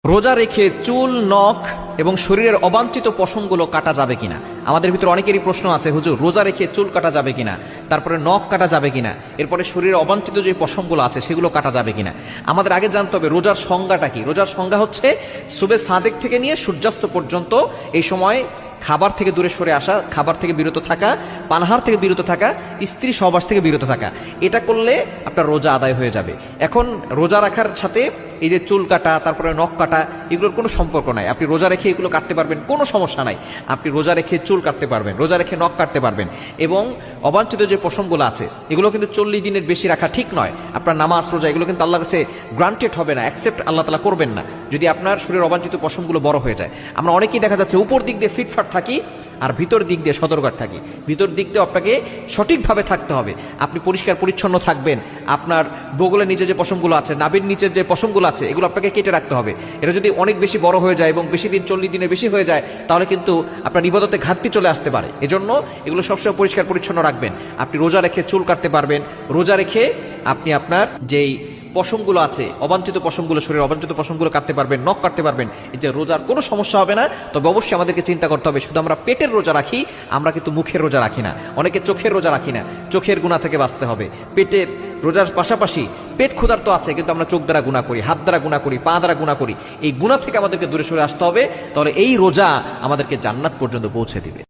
রোজা রেখে চুল, নখ এবং শরীরের অবাঞ্ছিত পশমগুলো কাটা যাবে কিনা? আমাদের ভিতরে অনেকেরই প্রশ্ন আছে, হুজুর রোজা রেখে চুল কাটা যাবে কিনা, তারপরে নখ কাটা যাবে কিনা, এরপরে শরীরের অবাঞ্ছিত যে পশমগুলো আছে সেগুলো কাটা যাবে কিনা। আমাদের আগে জানতে হবে রোজার সংজ্ঞাটা কি। রোজার সংজ্ঞা হচ্ছে সুবে সাদেক থেকে নিয়ে সূর্যাস্ত পর্যন্ত এই সময় খাবার থেকে দূরে সরে আসা, খাবার থেকে বিরত থাকা, পানাহার থেকে বিরত থাকা, স্ত্রী সহবাস থেকে বিরত থাকা। এটা করলে আপনার রোজা আদায় হয়ে যাবে। এখন রোজা রাখার সাথে এই যে চুল কাটা, তারপরে নখ কাটা, এগুলোর কোনো সম্পর্ক নাই। আপনি রোজা রেখে এগুলো কাটতে পারবেন, কোনো সমস্যা নাই। আপনি রোজা রেখে চুল কাটতে পারবেন, রোজা রেখে নখ কাটতে পারবেন। এবং অবাঞ্ছিত যে পশমগুলো আছে এগুলো কিন্তু 40 দিনের বেশি রাখা ঠিক নয়। আপনার নামাজ, রোজা এগুলো কিন্তু আল্লাহর কাছে গ্রান্টেড হবে না, অ্যাকসেপ্ট আল্লাহ তাআলা করবেন না যদি আপনার শরীরের অবাঞ্ছিত পশমগুলো বড় হয়ে যায়। আমরা অনেকেই দেখা যাচ্ছে উপর দিক দিয়ে ফিটফাট থাকি আর ভিতর দিক দিয়ে সতর্ক থাকি। ভিতর দিক দিয়ে আপনাকে সঠিকভাবে থাকতে হবে। আপনি পরিষ্কার পরিচ্ছন্ন থাকবেন। আপনার বগলের নিচে যে পশমগুলো আছে, নাভির নিচের যে পশমগুলো আছে, এগুলো আপনাকে কেটে রাখতে হবে। এটা যদি অনেক বেশি বড় হয়ে যায় এবং বেশি দিন 40 দিনের বেশি হয়ে যায় তাহলে কিন্তু আপনার ইবাদতে ঘাটতি চলে আসতে পারে। এজন্য এগুলো সবসময় পরিষ্কার পরিচ্ছন্ন রাখবেন। আপনি রোজা রেখে চুল কাটতে পারবেন, রোজা রেখে আপনি আপনার যেই পশমগুলো আছে, অবাঞ্ছিত পশমগুলো, শরীরের অবাঞ্ছিত পশমগুলো কাটতে পারবেন, নখ কাটতে পারবেন। এই যে রোজার কোনো সমস্যা হবে না। তবে অবশ্যই আমাদেরকে চিন্তা করতে হবে, শুধু আমরা পেটের রোজা রাখি, আমরা কিন্তু মুখের রোজা রাখি না। অনেকে চোখের রোজা রাখি না। চোখের গুনাহ থেকে বাঁচতে হবে। পেটের রোজার পাশাপাশি পেট ক্ষুধার্ত আছে কিন্তু আমরা চোখ দ্বারা গুনাহ করি, হাত দ্বারা গুনাহ করি, পা দ্বারা গুনাহ করি। এই গুনাহ থেকে আমাদেরকে দূরে সরে আসতে হবে। তাহলে এই রোজা আমাদেরকে জান্নাত পর্যন্ত পৌঁছে দিবে।